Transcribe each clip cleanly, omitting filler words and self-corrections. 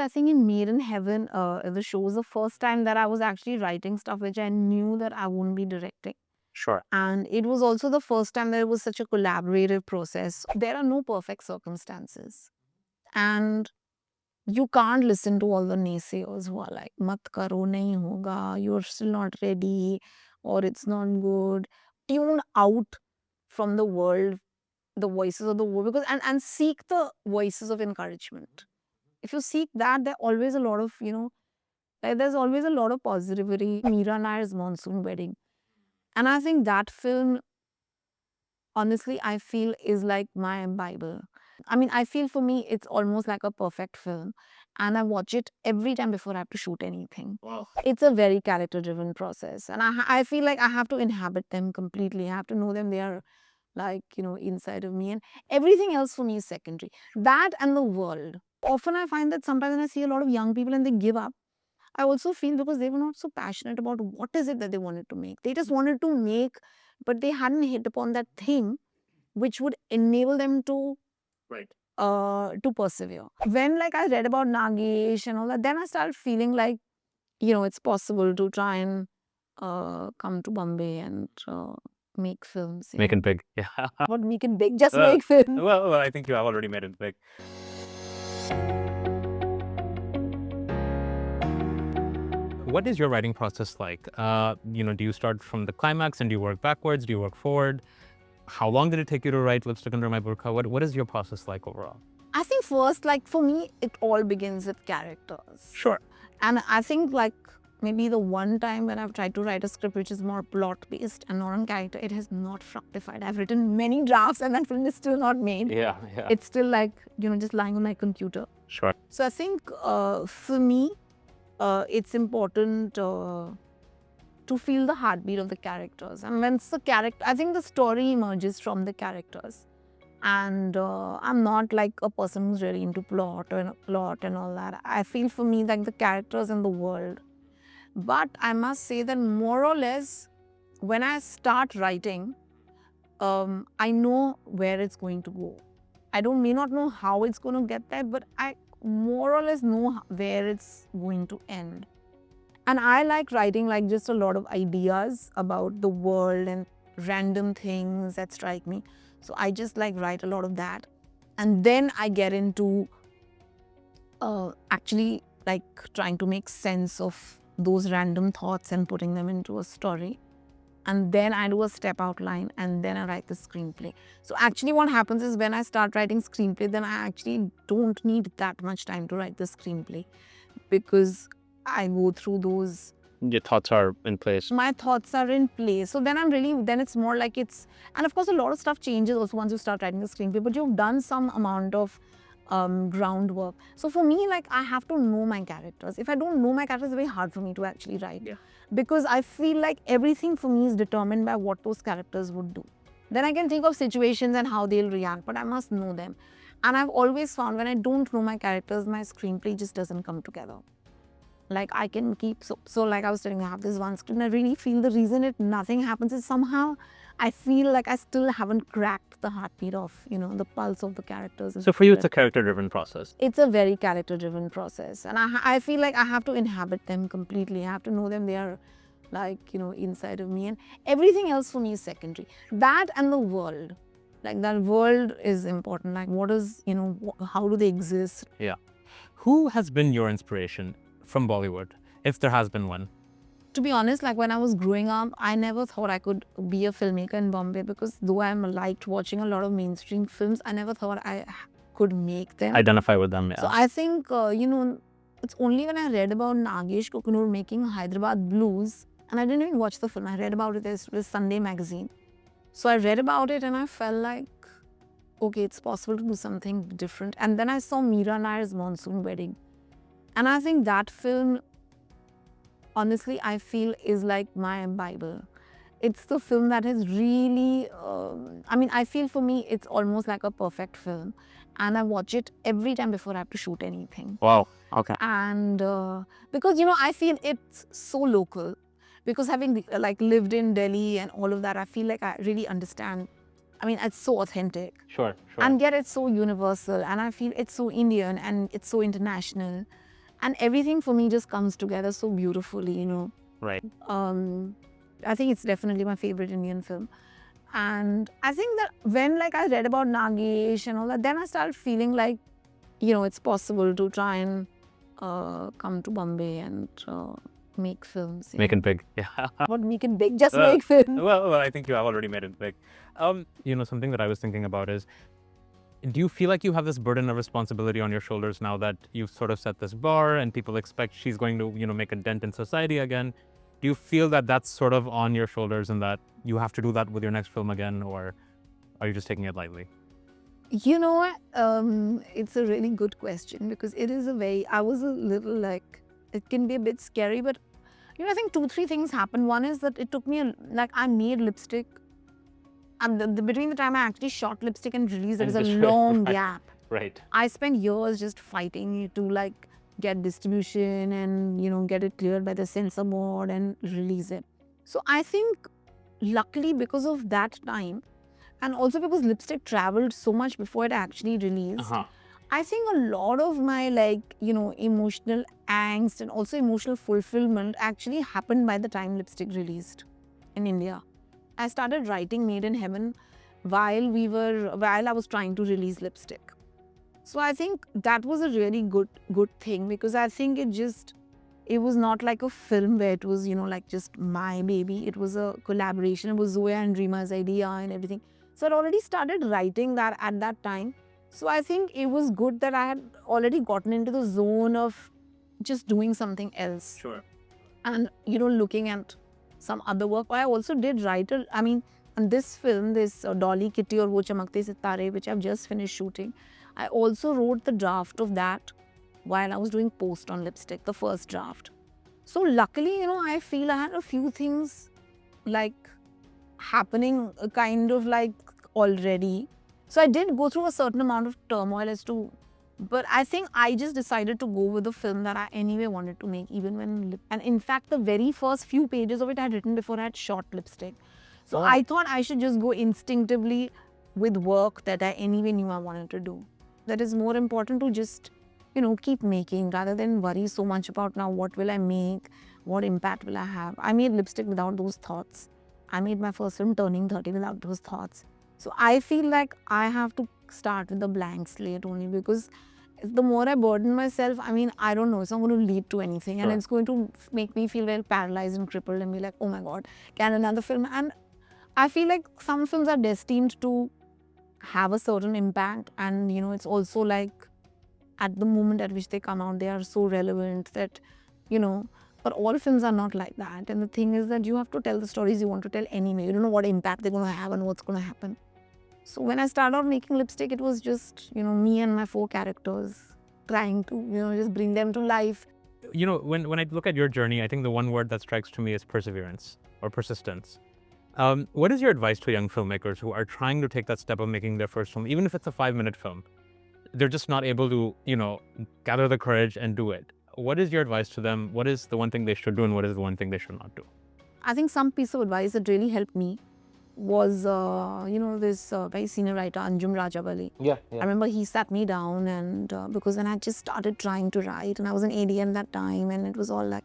I think in Made in Heaven, the show was the first time that I was actually writing stuff which I knew that I wouldn't be directing. Sure. And it was also the first time that it was such a collaborative process. There are no perfect circumstances. And you can't listen to all the naysayers who are like, mat karo, nahi hoga, you're still not ready, or it's not good. Tune out from the world, the voices of the world, because and seek the voices of encouragement. If you seek that, there always a lot of, like there's always a lot of positivity. Mira Nair's Monsoon wedding. And I think that film, honestly, I feel is like my Bible. I mean, I feel for me, it's almost like a perfect film. And I watch it every time before I have to shoot anything. Wow. It's a very character driven process. And I feel like I have to inhabit them completely. I have to know them. They are like, inside of me. And everything else for me is secondary. That and the world. Often I find that sometimes when I see a lot of young people and they give up, I also feel because they were not so passionate about what is it that they wanted to make. They just wanted to make, but they hadn't hit upon that thing which would enable them to Right. to persevere. When like I read about Nagesh and all that, then I started feeling like, it's possible to try and come to Bombay and make films. Make it big. Yeah. Not make it big, just Well, make films. well, I think you have already made it big. What is your writing process like? Do you start from the climax and do you work backwards? Do you work forward? How long did it take you to write Lipstick Under My Burkha? What is your process like overall? I think first, like for me, it all begins with characters. Sure. And I think like maybe the one time when I've tried to write a script which is more plot based and not on character, it has not fructified. I've written many drafts and that film is still not made. Yeah. It's still like, just lying on my computer. Sure. So I think for me, it's important to feel the heartbeat of the characters. And when it's the character, I think the story emerges from the characters. And I'm not like a person who's really into plot and all that. I feel for me like the characters and the world. But I must say that more or less, when I start writing, I know where it's going to go. I may not know how it's going to get there, but I more or less know where it's going to end. And I like writing like just a lot of ideas about the world and random things that strike me. So I just like write a lot of that. And then I get into actually like trying to make sense of those random thoughts and putting them into a story. And then I do a step outline and then I write the screenplay. So actually what happens is when I start writing screenplay, then I actually don't need that much time to write the screenplay because I go through those. Your thoughts are in place. My thoughts are in place. So then then it's more like it's, and of course a lot of stuff changes also once you start writing the screenplay, but you've done some amount of groundwork. So for me, like I have to know my characters. If I don't know my characters, it's very hard for me to actually write. Yeah. Because I feel like everything for me is determined by what those characters would do. Then I can think of situations and how they'll react, but I must know them. And I've always found when I don't know my characters, my screenplay just doesn't come together. Like I can keep, so like I was telling you, I have this one script and I really feel the reason nothing happens is somehow I feel like I still haven't cracked the heartbeat of, the pulse of the characters. So for you, it's a character-driven process. It's a very character-driven process. And I feel like I have to inhabit them completely. I have to know them. They are like, inside of me. And everything else for me is secondary. That and the world. Like that world is important. Like what is, how do they exist? Yeah. Who has been your inspiration from Bollywood, if there has been one? To be honest, like when I was growing up, I never thought I could be a filmmaker in Bombay because though I liked watching a lot of mainstream films, I never thought I could make them. Identify with them, yeah. So I think, it's only when I read about Nagesh Kokunur making Hyderabad Blues, and I didn't even watch the film, I read about it in this Sunday magazine. So I read about it and I felt like, okay, it's possible to do something different. And then I saw Mira Nair's Monsoon wedding. And I think that film, honestly, I feel is like my Bible. It's the film that has really, I feel for me, it's almost like a perfect film. And I watch it every time before I have to shoot anything. Wow, okay. And because, I feel it's so local. Because having like lived in Delhi and all of that, I feel like I really understand. I mean, it's so authentic. Sure. And yet it's so universal. And I feel it's so Indian and it's so international. And everything for me just comes together so beautifully, you know. Right. I think it's definitely my favorite Indian film. And I think that when like I read about Nagesh and all that, then I started feeling like, you know, it's possible to try and come to Bombay and make films. Make it big. Yeah. Not make it big, just make films. Well, I think you have already made it big. You know, something that I was thinking about is, do you feel like you have this burden of responsibility on your shoulders now that you've sort of set this bar and people expect she's going to, you know, make a dent in society again? Do you feel that that's sort of on your shoulders and that you have to do that with your next film again, or are you just taking it lightly? You know what? It's a really good question because it is I was a little like, it can be a bit scary, but you know, I think 2-3 things happened. One is that it took me, I made Lipstick. Between the time I actually shot Lipstick and released, there was a long gap. Right. I spent years just fighting to like get distribution and, you know, get it cleared by the censor board and release it. So I think luckily because of that time, and also because Lipstick traveled so much before it actually released, I think a lot of my like, you know, emotional angst and also emotional fulfillment actually happened by the time Lipstick released in India. I started writing Made in Heaven while I was trying to release Lipstick. So I think that was a really good thing because I think it was not like a film where it was, you know, like just my baby. It was a collaboration. It was Zoya and Rima's idea and everything. So I'd already started writing that at that time. So I think it was good that I had already gotten into the zone of just doing something else. Sure. And, you know, looking at some other work. I also did write on this film, this Dolly, Kitty or Wo Chamakte, Sitare, which I've just finished shooting. I also wrote the draft of that while I was doing post on Lipstick, the first draft. So luckily, you know, I feel I had a few things like happening kind of like already. So I did go through a certain amount of turmoil but I think I just decided to go with the film that I anyway wanted to make, even when, and in fact, the very first few pages of it I had written before I had shot Lipstick. So I thought I should just go instinctively with work that I anyway knew I wanted to do. That is more important to just, you know, keep making rather than worry so much about now what will I make, what impact will I have. I made Lipstick without those thoughts. I made my first film Turning 30 without those thoughts. So I feel like I have to start with a blank slate only because the more I burden myself, I mean, I don't know, it's not going to lead to anything. And it's going to make me feel very paralyzed and crippled and be like, oh my God, can another film? And I feel like some films are destined to have a certain impact. And, you know, it's also like at the moment at which they come out, they are so relevant that, you know, but all films are not like that. And the thing is that you have to tell the stories you want to tell anyway. You don't know what impact they're going to have and what's going to happen. So when I started out making Lipstick, it was just, you know, me and my 4 characters trying to, you know, just bring them to life. You know, when I look at your journey, I think the one word that strikes to me is perseverance or persistence. What is your advice to young filmmakers who are trying to take that step of making their first film, even if it's a 5-minute film? They're just not able to, you know, gather the courage and do it. What is your advice to them? What is the one thing they should do and what is the one thing they should not do? I think some piece of advice that really helped me was, you know, this very senior writer, Anjum Rajabali. Yeah. I remember he sat me down and because then I just started trying to write and I was an ADM that time and it was all like,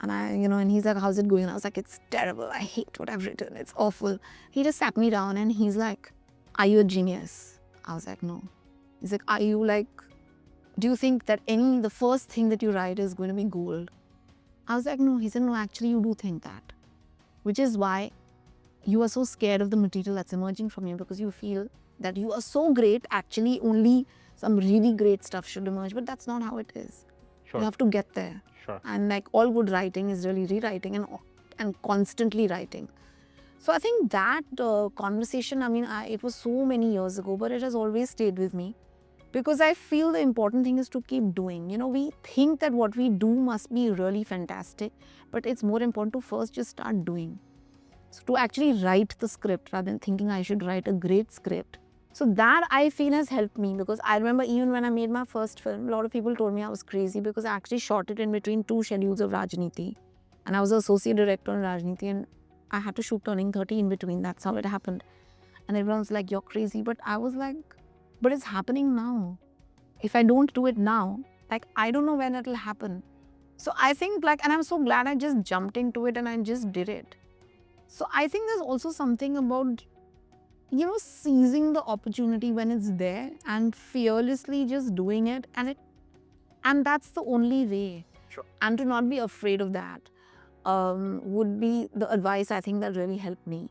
and I, you know, and he's like, how's it going? And I was like, it's terrible. I hate what I've written. It's awful. He just sat me down and he's like, are you a genius? I was like, no. He's like, are you like, do you think that the first thing that you write is going to be gold? I was like, no. He said, no, actually you do think that. Which is why you are so scared of the material that's emerging from you because you feel that you are so great, actually only some really great stuff should emerge, but that's not how it is. Sure. You have to get there. Sure. And like all good writing is really rewriting and constantly writing. So I think that conversation, I mean, it was so many years ago, but it has always stayed with me because I feel the important thing is to keep doing. You know, we think that what we do must be really fantastic, but it's more important to first just start doing. So to actually write the script rather than thinking I should write a great script. So that I feel has helped me because I remember even when I made my first film, a lot of people told me I was crazy because I actually shot it in between 2 schedules of Rajniti. And I was an associate director in Rajniti and I had to shoot Turning 30 in between. That's how it happened. And everyone's like, you're crazy. But I was like, but it's happening now. If I don't do it now, Like, I don't know when it'll happen. So I think like, and I'm so glad I just jumped into it and I just did it. So I think there's also something about, seizing the opportunity when it's there and fearlessly just doing it. And that's the only way. Sure. And to not be afraid of that would be the advice I think that really helped me.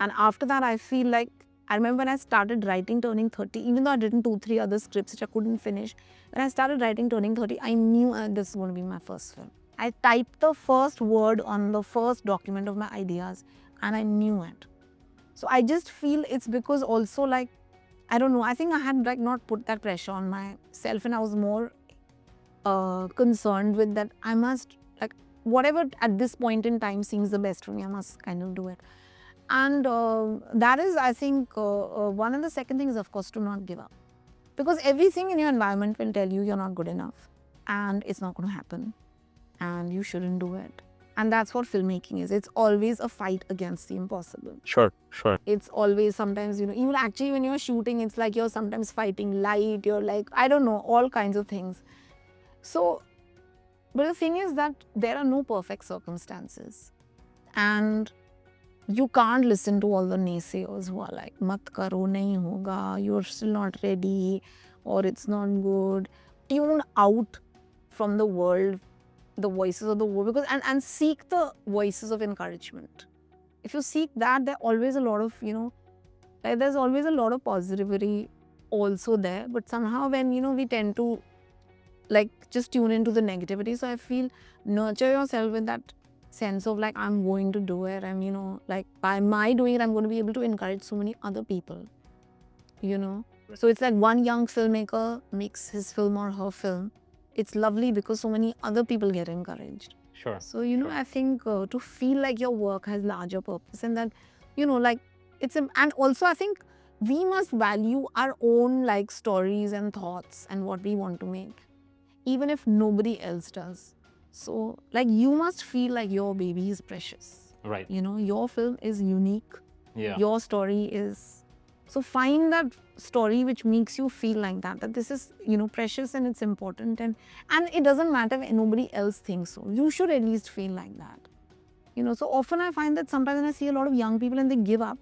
And after that, I feel like, I remember when I started writing turning 30, even though I written 2-3 other scripts which I couldn't finish, when I started writing turning 30, I knew this is going to be my first film. I typed the first word on the first document of my ideas and I knew it. So I just feel it's because also like, I don't know, I think I had like not put that pressure on myself and I was more concerned with that I must, like, whatever at this point in time seems the best for me, I must kind of do it. And that is, I think, one. And the second thing is, of course, to not give up. Because everything in your environment will tell you you're not good enough and it's not going to happen and you shouldn't do it. And that's what filmmaking is. It's always a fight against the impossible. Sure. It's always sometimes, even actually when you're shooting, it's like you're sometimes fighting light, you're like, I don't know, all kinds of things. So, but the thing is that there are no perfect circumstances. And you can't listen to all the naysayers who are like, mat karo, nahi hoga, you're still not ready, or it's not good. Tune out from the world, the voices of the world, because and seek the voices of encouragement. If you seek that, there's always a lot of, like there's always a lot of positivity also there. But somehow when, we tend to like just tune into the negativity. So I feel nurture yourself with that sense of like, I'm going to do it. I'm, like by my doing it, I'm going to be able to encourage so many other people, So it's like one young filmmaker makes his film or her film. It's lovely because so many other people get encouraged. Sure. So, I think to feel like your work has larger purpose and that, like it's, and also I think we must value our own like stories and thoughts and what we want to make, even if nobody else does. So like you must feel like your baby is precious. Right. Your film is unique. Yeah. Your story is, so find that story which makes you feel like that this is, precious and it's important and it doesn't matter if nobody else thinks so. You should at least feel like that. So often I find that sometimes when I see a lot of young people and they give up,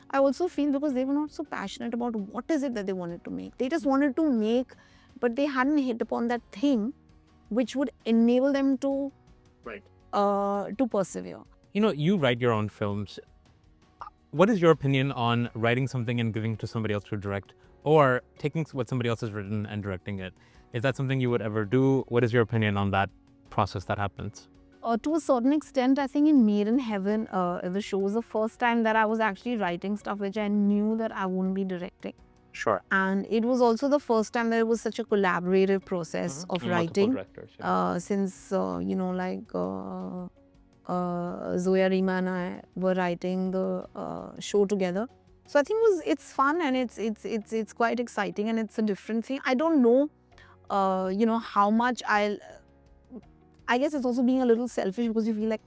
I also feel because they were not so passionate about what is it that they wanted to make. They just wanted to make, but they hadn't hit upon that thing which would enable them to persevere. You write your own films. What is your opinion on writing something and giving to somebody else to direct, or taking what somebody else has written and directing it? Is that something you would ever do? What is your opinion on that process that happens? To a certain extent, I think in Made in Heaven, the show was the first time that I was actually writing stuff which I knew that I wouldn't be directing. Sure. And it was also the first time that it was such a collaborative process of writing. Since, Zoya, Rima and I were writing the show together. So I think it's fun and it's quite exciting and it's a different thing. I don't know, how much I guess it's also being a little selfish because you feel like,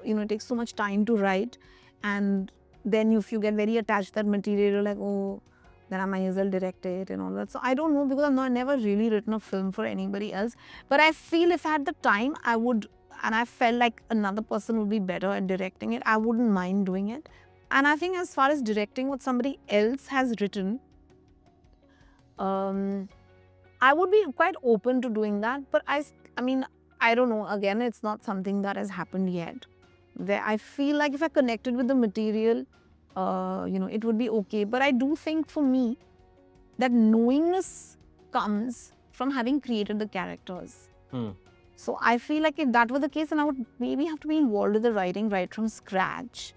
it takes so much time to write. And then if you get very attached to that material, you're like, oh, then I might as well direct it and all that. So I don't know because I've never really written a film for anybody else. But I feel if at the time I would, and I felt like another person would be better at directing it, I wouldn't mind doing it. And I think as far as directing what somebody else has written, I would be quite open to doing that. But I mean, I don't know. Again, it's not something that has happened yet. I feel like if I connected with the material, it would be okay. But I do think for me that knowingness comes from having created the characters. So I feel like if that were the case, then I would maybe have to be involved with the writing right from scratch.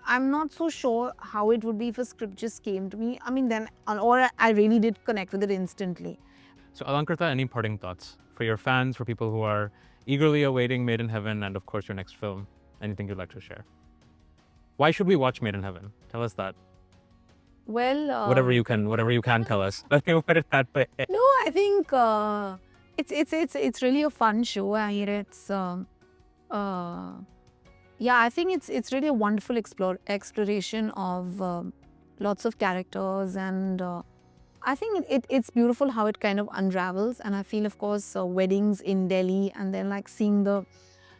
I'm not so sure how it would be if a script just came to me. I mean, then, or I really did connect with it instantly. So Alankrita, any parting thoughts for your fans, for people who are eagerly awaiting Made in Heaven and of course your next film? Anything you'd like to share? Why should we watch Made in Heaven? Tell us that. Well, whatever you can tell us. Let me put it that way. No, I think it's really a fun show. I hear it's I think it's really a wonderful exploration of lots of characters and I think it's beautiful how it kind of unravels, and I feel, of course, weddings in Delhi, and then like seeing the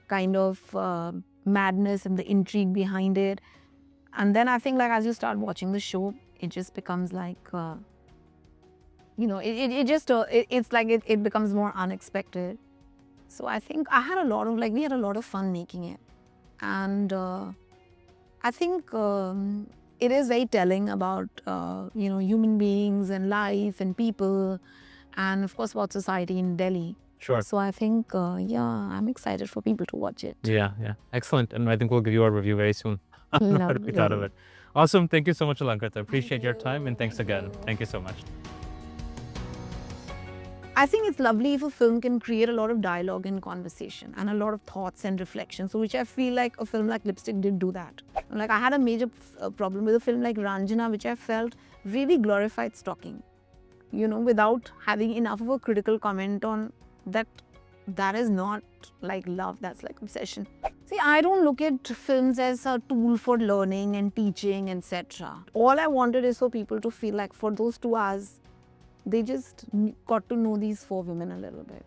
kind of madness and the intrigue behind it, and then I think like as you start watching the show, it just becomes like it's like it becomes more unexpected. So I think we had a lot of fun making it, and I think it is very telling about human beings and life and people, and of course about society in Delhi. Sure. So I think I'm excited for people to watch it. Yeah, excellent. And I think we'll give you our review very soon. What we thought of it. Awesome. Thank you so much, Alankrita. Appreciate your time, and thanks again. Thank you so much. I think it's lovely if a film can create a lot of dialogue and conversation and a lot of thoughts and reflection. So which I feel like a film like Lipstick did do that. Like I had a major problem with a film like Ranjana, which I felt really glorified stalking, without having enough of a critical comment on that. That is not like love, that's like obsession. See, I don't look at films as a tool for learning and teaching, etc. All I wanted is for people to feel like for those 2 hours, they just got to know these 4 women a little bit.